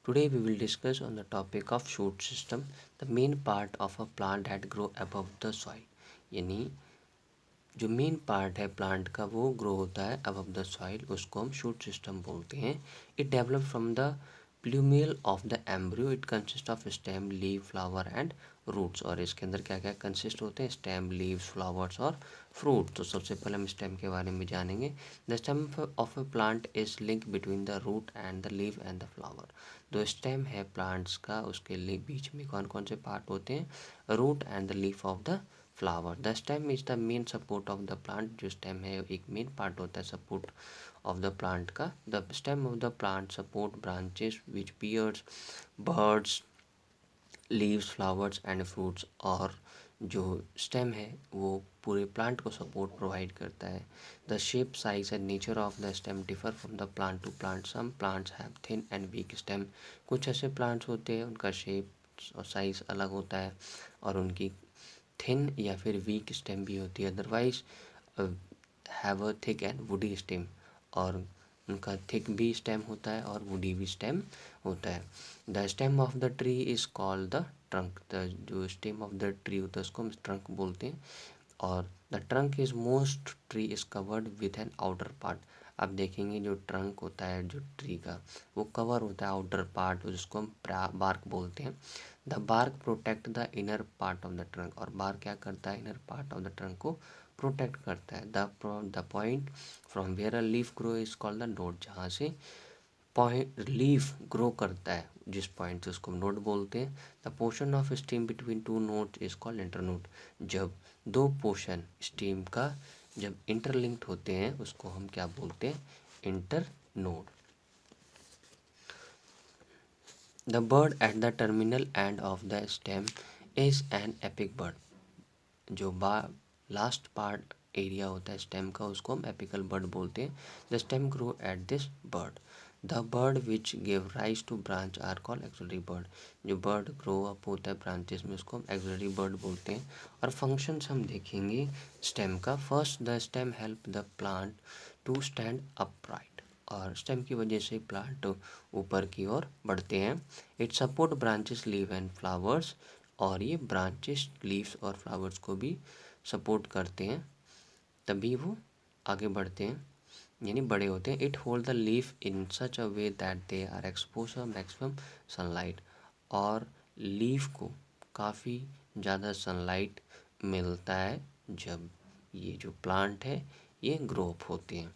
Today we will discuss on the topic of shoot system, the main part of a plant that grow above the soil. यानी जो main part है plant का वो grow होता है above the soil, उसको हम shoot system बोलते हैं. It develop from the plumule of the embryo. It consist of stem, leave, flower and roots. और इसके अंदर क्या क्या कंसिस्ट होते हैं? स्टेम, लीव्स, फ्लावर्स और फ्रूट. तो सबसे पहले हम स्टेम के बारे में जानेंगे. The stem of a plant is link between the root and the leave and the flower. जो स्टेम है प्लांट्स का, उसके बीच में कौन कौन से पार्ट होते हैं? Root and the leaf of the flower. The stem is the main support of the plant. जो स्टेम है एक मेन पार्ट होता है सपोर्ट ऑफ द प्लांट का. The stem of the plant support branches which bears, buds, leaves, flowers and fruits. और जो stem है वो पूरे प्लांट को सपोर्ट प्रोवाइड करता है. The shape, size and nature of the stem differ from the plant to plant. Some plants have thin and weak stem. कुछ ऐसे प्लांट्स होते हैं उनका शेप और साइज अलग होता है और उनकी थिन या फिर वीक स्टेम भी होती है. Otherwise have a thick and woody stem. और उनका थिक भी स्टेम होता है और वुडी भी स्टेम होता है. The stem of the tree is called the trunk. The जो स्टेम ऑफ द ट्री होता है उसको हम ट्रंक बोलते हैं. और the trunk is most tree is covered with an outer part. आप देखेंगे जो ट्रंक होता है जो ट्री का वो कवर होता है आउटर पार्ट, जिसको हम बार्क बोलते हैं. The bark protect the inner part of the trunk. और बार्क क्या करता है? Inner part of the trunk को प्रोटेक्ट करता है. The point from where a leaf grow is called the node. जहाँ से पॉइंट लीफ ग्रो करता है जिस पॉइंट से उसको नोड बोलते हैं. The portion of steam between two node is called internode. जब दो पोर्शन स्टीम का जब इंटरलिंक्ड होते हैं उसको हम क्या बोलते हैं? Internode. The bird at the terminal end of the stem is an epic bird. जो लास्ट पार्ट एरिया होता है स्टेम का उसको हम एपिकल बर्ड बोलते हैं. The stem grow at this bud. The bud which give rise to branch are called axillary bud. जो bud grow up होता है ब्रांचेस में उसको हम एक्सिलरी बर्ड बोलते हैं. और फंक्शंस हम देखेंगे स्टेम का. First, the stem help the plant to stand upright. और स्टेम की वजह से प्लांट ऊपर की ओर बढ़ते हैं. It support branches, leave and flowers. और ये ब्रांचेस, लीव्स और फ्लावर्स को भी सपोर्ट करते हैं तभी वो आगे बढ़ते हैं यानी बड़े होते हैं. It hold the leaf in such a way that they are expose maximum sunlight. और लीफ को काफ़ी ज़्यादा सनलाइट मिलता है जब ये जो प्लांट है ये ग्रो अप होते हैं.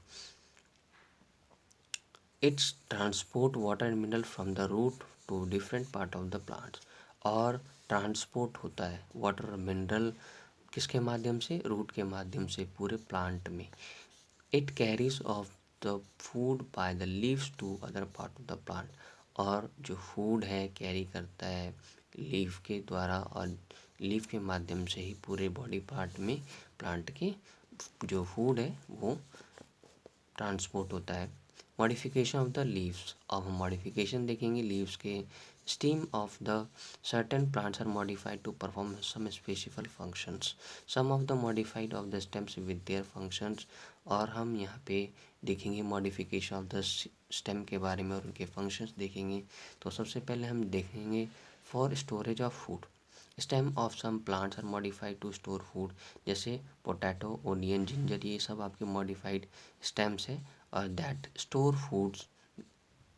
Its transport water and mineral from the root to different part of the plants. और ट्रांसपोर्ट होता है वाटर और मिनरल किसके माध्यम से? रूट के माध्यम से पूरे प्लांट में. It carries of the food by the leaves to other part of the plant. और जो फूड है कैरी करता है लीफ के द्वारा और लीफ के माध्यम से ही पूरे बॉडी पार्ट में प्लांट के जो फूड है वो ट्रांसपोर्ट होता है. Modification of the leaves. अब हम मॉडिफिकेशन देखेंगे लीव्स के. Stem of the certain plants are modified to perform some specific functions. Some of the modified of the stems with their functions. और हम यहाँ पे देखेंगे मॉडिफिकेशन ऑफ द स्टेम के बारे में और उनके फंक्शंस देखेंगे. तो सबसे पहले हम देखेंगे for storage of food. Stem of some plants are modified to store food. जैसे पोटैटो, ओनियन, जिंजर, ये सब आपके मॉडिफाइड स्टेम्स है और that store foods.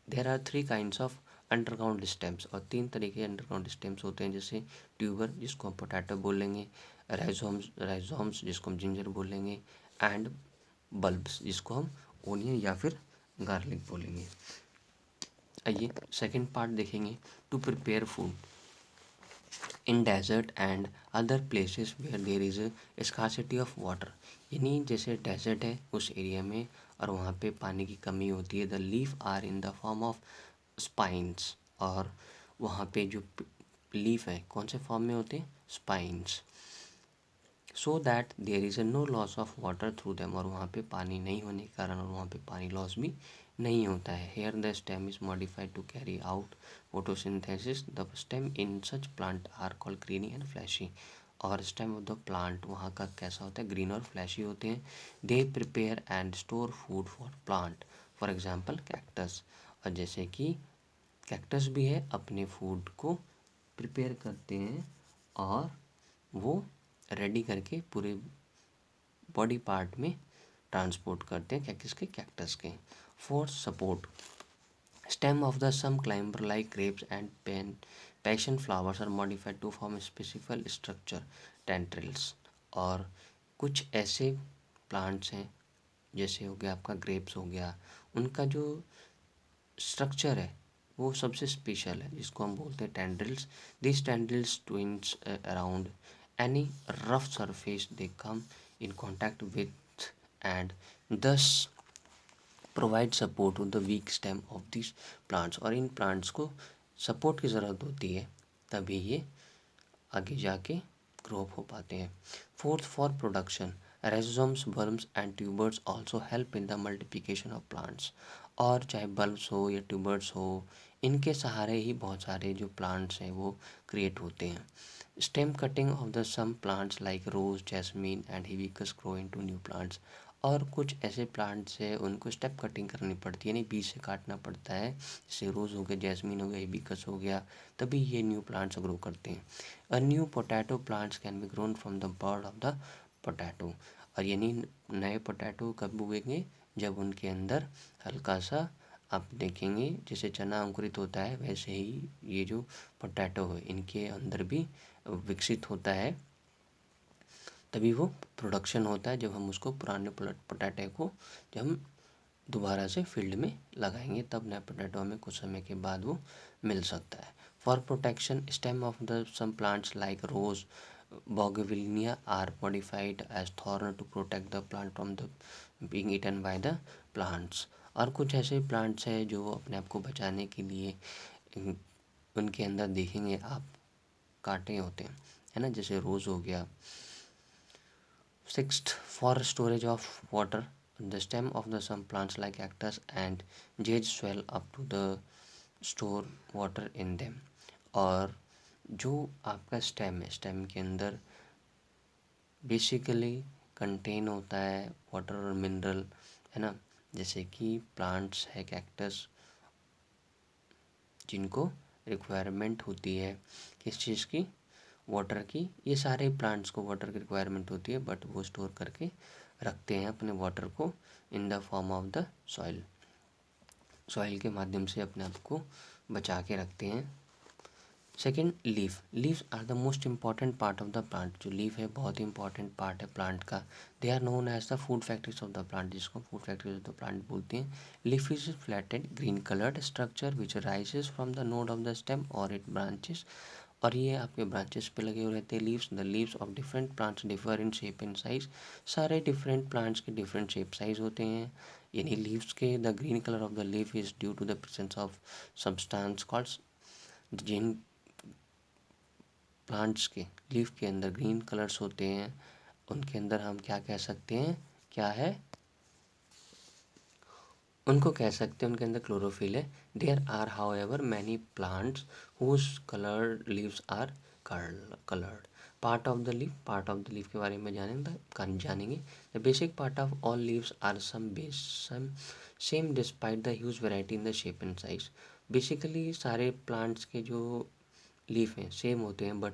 There are three kinds of underground stems. और तीन तरीके के अंडरग्राउंड स्टेम्स होते हैं. जैसे ट्यूबर जिसको हम पोटैटो बोलेंगे, राइजोम्स जिसको हम जिंजर बोलेंगे एंड बल्ब्स जिसको हम ओनियन या फिर गार्लिक बोलेंगे. आइए सेकेंड पार्ट देखेंगे. To prepare food in desert and other places where there is scarcity of water. यानी जैसे डेजर्ट है उस एरिया में और वहाँ पे पानी की कमी होती है. The leaf are in the form of spines. और वहाँ पे जो लीफ है कौन से फॉर्म में होते हैं? Spines. So that there is no loss of water through them. और वहाँ पे पानी नहीं होने के कारण और वहाँ पे पानी लॉस भी नहीं होता है. Here the stem is modified to carry out photosynthesis. The stem in such plant are called greeny and fleshy. और स्टेम ऑफ द प्लांट वहाँ का कैसा होता है? ग्रीन और फ्लैशी होते हैं. They prepare and store food for plant. For example cactus. और जैसे कि कैक्टस भी है अपने फूड को प्रिपेयर करते हैं और वो रेडी करके पूरे बॉडी पार्ट में ट्रांसपोर्ट करते हैं कैक्टस के। For support, stem of the some climber like grapes and passion flowers are modified to form specific structure tendrils. और कुछ ऐसे प्लांट्स हैं जैसे हो गया आपका ग्रेप्स हो गया, उनका जो स्ट्रक्चर है वो सबसे स्पेशल है जिसको हम बोलते हैं tendrils. This tendrils twines around any rough surface they come in contact with and thus provide support to the weak stem of this plants. और इन प्लांट्स को सपोर्ट की ज़रूरत होती है तभी ये आगे जाके ग्रो हो पाते हैं। Fourth, for production, rhizomes, worms and tubers also help in the multiplication of plants. और चाहे बल्ब्स हो या ट्यूबर्स हो, इनके सहारे ही बहुत सारे जो प्लांट्स हैं वो क्रिएट होते हैं। Stem cutting of the some plants like rose, jasmine and hibiscus grow into new plants. और कुछ ऐसे प्लांट्स हैं उनको स्टेप कटिंग करनी पड़ती है, यानी बीज से काटना पड़ता है, जैसे रोज़ हो गया, जैस्मीन हो गया, हिबिस्कस हो गया, तभी ये न्यू प्लांट्स ग्रो करते हैं। A new potato plants can be grown from the bird of the potato. और यानी नए पोटैटो कब उगेंगे, जब उनके अंदर हल्का सा आप देखेंगे जैसे चना अंकुरित होता है वैसे ही ये जो पोटैटो है इनके अंदर भी विकसित होता है, तभी वो प्रोडक्शन होता है। जब हम उसको पुराने पोटैटो को जब हम दोबारा से फील्ड में लगाएंगे तब नया पोटैटो हमें कुछ समय के बाद वो मिल सकता है। For protection, stem of the some plants like rose, bougainvillea are modified as thorn to protect the plant from the being eaten by the plants. और कुछ ऐसे प्लांट्स हैं जो अपने आप को बचाने के लिए उनके अंदर देखेंगे आप कांटे होते हैं, है ना, जैसे रोज़ हो गया। Sixth, for storage of water, the stem of the some plants like cactus and jade swell up to the store water in them। और जो आपका स्टेम है, स्टेम के अंदर बेसिकली कंटेन होता है वाटर और मिनरल, है ना, जैसे कि प्लांट्स है कैक्टस जिनको रिक्वायरमेंट होती है किस चीज़ की, वाटर की। ये सारे प्लांट्स को वाटर की रिक्वायरमेंट होती है बट वो स्टोर करके रखते हैं अपने वाटर को इन the form of the soil, soil के माध्यम से अपने आप को बचा के रखते हैं। Second, leaves are the most important part of the plant. जो लीफ है बहुत ही इंपॉर्टेंट पार्ट है प्लांट का। They are known as the food factories of the plant, जिसको food factories of the plant बोलते हैं। Leaf is flatted green coloured structure which rises from the node of the stem और it branches. और ये आपके branches पे लगे हुए रहते हैं leaves. The leaves of different plants differ in shape and size. सारे डिफरेंट प्लांट्स के डिफरेंट शेप साइज होते हैं। यानी लीव्स के the green colour of the leaf is due to the presence of substance called, जिन plants के leaf के अंदर ग्रीन कलर्स होते हैं उनके अंदर हम क्या कह सकते हैं, क्या है, उनको कह सकते हैं उनके अंदर क्लोरोफिल है। There are however many plants whose coloured leaves are coloured. Part of the leaf के बारे में जानेंगे। The basic part of all leaves are some same despite the huge variety in the shape and size. Basically सारे plants के जो leaf हैं same होते हैं बट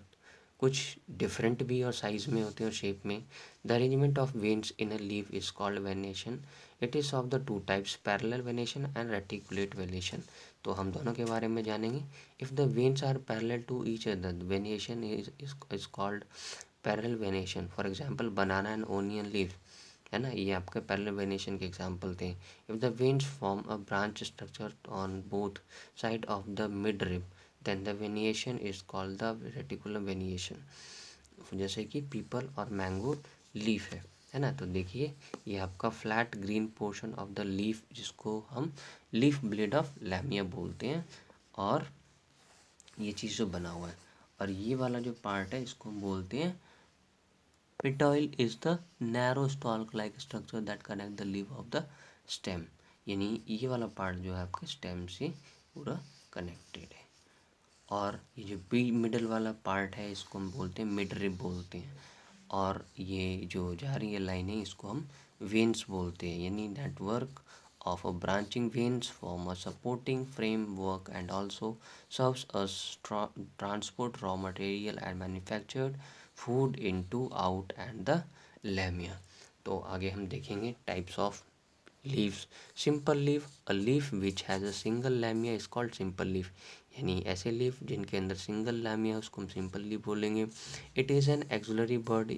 कुछ डिफरेंट भी और साइज में होते हैं और शेप में। The arrangement of veins in a leaf is called venation. It is of the two types, parallel venation and reticulate venation. तो हम दोनों के बारे में जानेंगे। If the veins are parallel to each other, venation is called parallel venation. For example banana and onion leaf, है ना, ये आपके पैरेलल वेनेशन के एग्जांपल थे। If the veins form a branch structure on both side of the midrib, then the venation is called the reticular venation. जैसे कि people और mango leaf है ना। तो देखिए ये आपका flat green portion of the leaf जिसको हम लीफ ब्लेड ऑफ लैमिया बोलते हैं, और ये चीज़ जो बना हुआ है, और ये वाला जो पार्ट है इसको हम बोलते हैं petiole is the narrow stalk like structure that connect the leaf of the stem. यानी ये वाला पार्ट जो है आपके स्टेम से पूरा कनेक्टेड है। और ये जो बी मिडल वाला पार्ट है इसको हम बोलते हैं मिड रिब बोलते हैं। और ये जो जा रही है लाइनें इसको हम वेन्स बोलते हैं। यानी network of a branching veins form a supporting framework and also serves as transport raw material and manufactured food into out and the lamia. तो आगे हम देखेंगे types of leaves. Simple leaf, a leaf which has a single lamia is called simple leaf. यानी ऐसे leaf जिनके अंदर single लामिया है उसको हम सिंपल लीफ बोलेंगे. It is an axillary bud.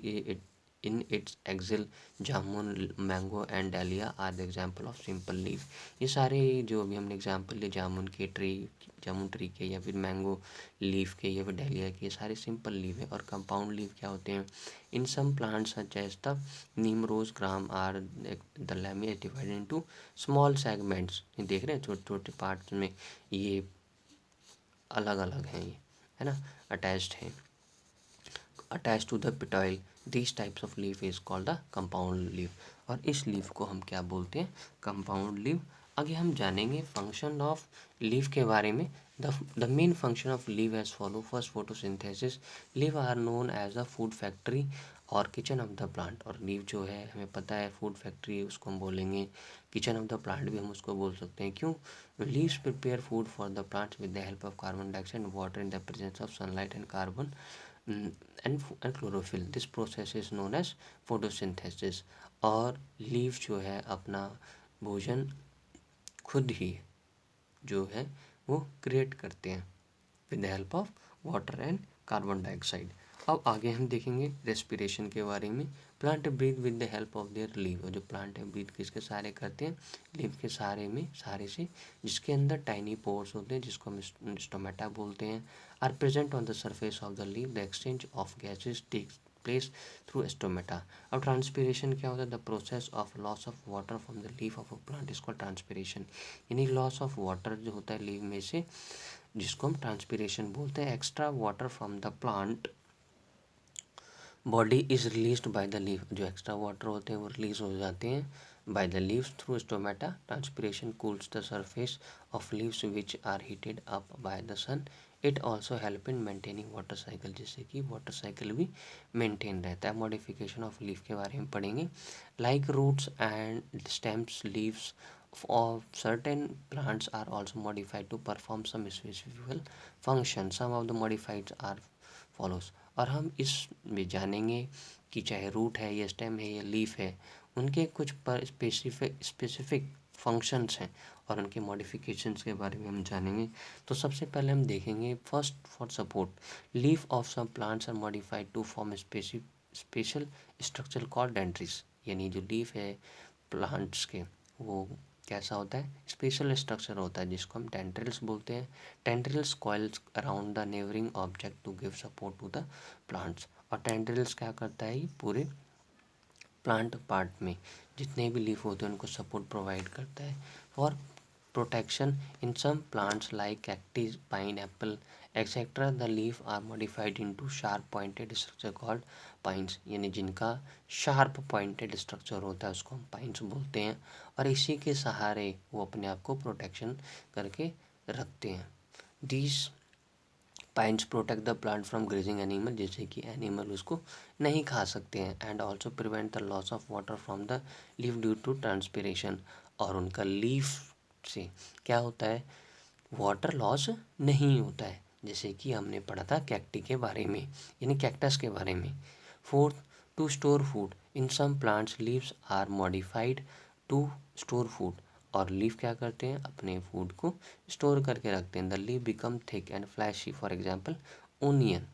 In its axil jamun, mango and dahlia are the example of simple leaf. ये सारे जो अभी हमने एग्जाम्पल लिए जामुन ट्री के या फिर मैंगो लीफ के या फिर डालिया के, ये सारे सिंपल लीफ है. और कंपाउंड लीफ क्या होते हैं? In some plants such as the neem, rose, gram are the lamina divided into small segments. देख रहे हैं छोटे छोटे पार्ट्स में ये अलग अलग हैं, ये है ना, अटैच्ड हैं, attach to the petiole. This types of leaf is called the compound leaf. और इस लीफ को हम क्या बोलते हैं? Compound leaf. आगे हम जानेंगे फंक्शन ऑफ लीफ के बारे में. The main function of leaf as follow. First, photosynthesis. Leaf are known as the food factory और किचन ऑफ द प्लांट. और लीफ जो है हमें पता है फूड फैक्ट्री उसको हम बोलेंगे, किचन ऑफ द प्लांट भी हम उसको बोल सकते हैं. क्यों? Leaves prepare food for the plants with the help of carbon dioxide and water in the presence of sunlight and carbon and chlorophyll. This process is known as photosynthesis. और leaf जो है अपना भोजन खुद ही जो है वो क्रिएट करते हैं with the help of water and carbon dioxide. अब आगे हम देखेंगे रेस्पिरेशन के बारे में. Plant breathe with the help of their leave. जो प्लांट है ब्रीथ किसके सहारे करते हैं? लीव के सहारे से, जिसके अंदर टाइनी पोर्स होते हैं जिसको हम स्टोमेटा बोलते हैं, are present on the surface of the leave. The exchange of gases takes place through stomata. अब ट्रांसपीरेशन क्या होता है? The process of loss of water from the leaf of a plant is called transpiration. यानी loss of water जो होता है leave में से, जिसको हम ट्रांसपीरेशन बोलते हैं. Extra water from the plant body is released by the leaf. जो एक्स्ट्रा वाटर होते हैं वो रिलीज हो जाते हैं by the leaves through stomata. Transpiration cools the surface of leaves which are heated up by the sun. It also help in maintaining water cycle. जिससे कि water cycle भी मेंटेन रहता है. मॉडिफिकेशन ऑफ लीफ के बारे में पढ़ेंगे. Like roots and stems, leaves of certain plants are also modified to perform some specific function. Some of the modified are follows. और हम इस में जानेंगे कि चाहे रूट है या स्टेम है या लीफ है, उनके कुछ पर स्पेसिफिक फंक्शंस हैं और उनके मॉडिफिकेशंस के बारे में हम जानेंगे. तो सबसे पहले हम देखेंगे first for support. Leaf of some plants are modified to form special structure called tendrils. यानी जो लीफ है प्लांट्स के वो कैसा होता है? स्पेशल स्ट्रक्चर होता है जिसको हम टेंड्रिल्स बोलते हैं. Tendrils coils around the neighbouring object to give support to the plants. और टेंड्रिल्स क्या करता है? ये पूरे प्लांट पार्ट में जितने भी लीफ होते हैं उनको सपोर्ट प्रोवाइड करता है. For protection in some plants like cactus, pineapple etcetera, the leaf are modified into sharp pointed structure called spines. यानी जिनका शार्प पॉइंटेड स्ट्रक्चर होता है उसको हम पाइन्स बोलते हैं. और इसी के सहारे वो अपने आप को प्रोटेक्शन करके रखते हैं. These spines protect the plant from grazing animal. जैसे कि एनिमल उसको नहीं खा सकते हैं. And also prevent the loss of water from the leaf due to transpiration. और उनका लीफ से क्या होता है? वाटर लॉस नहीं होता है. जैसे कि हमने पढ़ा था कैक्टी के बारे में, यानी कैक्टस के बारे में. Fourth, to store food. In some plants leaves are modified to store food. और लीफ क्या करते हैं? अपने फूड को स्टोर करके रखते हैं. The leaf become thick and fleshy. For example onion,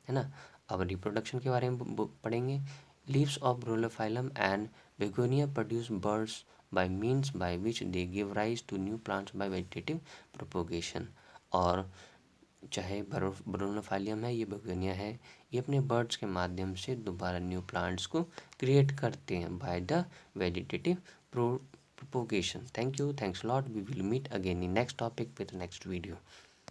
है ना. अब रिप्रोडक्शन के बारे में पढ़ेंगे. Leaves of bryophyllum and begonia produce buds by means by which they give rise to new plants by vegetative propagation. और चाहे ब्रोनोफाइलियम है, ये बेगोनिया है, ये अपने बर्ड्स के माध्यम से दोबारा न्यू प्लांट्स को क्रिएट करते हैं by the vegetative propagation. Thank you. Thanks a lot. We will meet again in next topic with next video.